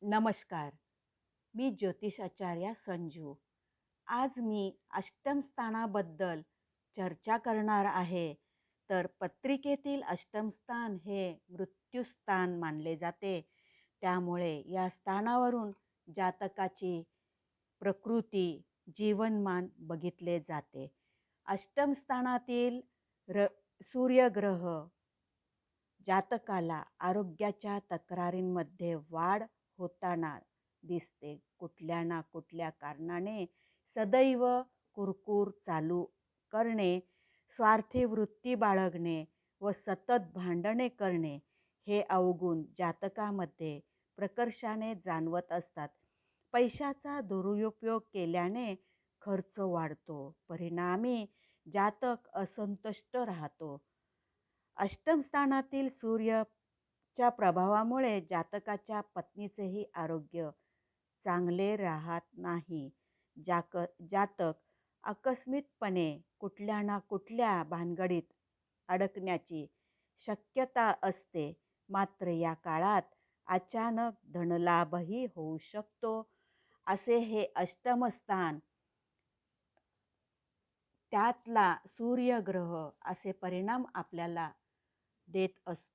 नमस्कार. मी ज्योतिषाचार्या संजू. आज मी अष्टम स्थानाबद्दल चर्चा करणार आहे. तर पत्रिकेतील अष्टम स्थान हे मृत्यूस्थान मानले जाते. त्यामुळे या स्थानावरून जातकाची प्रकृती, जीवनमान बघितले जाते. अष्टम स्थानातील सूर्यग्रह जातकाला आरोग्याच्या तक्रारींमध्ये वाढ होताना दिसते. कुठल्या ना कुठल्या कारणाने सदैव कुरकुर चालू करणे, स्वार्थी वृत्ती बाळगणे व सतत भांडणे करणे हे अवगुण जातकामध्ये प्रकर्षाने जाणवत असतात. पैशाचा दुरुपयोग केल्याने खर्च वाढतो. परिणामी जातक असंतुष्ट राहतो. अष्टम स्थानातील सूर्याच्या प्रभावामुळे जातकाच्या पत्नीचेही आरोग्य चांगले राहत नाही. जातक आकस्मिकपणे कुठल्या ना कुठल्या भानगडीत अडकण्याची शक्यता असते. मात्र या काळात अचानक धनलाभही होऊ शकतो. असे हे अष्टम स्थान, त्यातला सूर्यग्रह असे परिणाम आपल्याला देत असतो.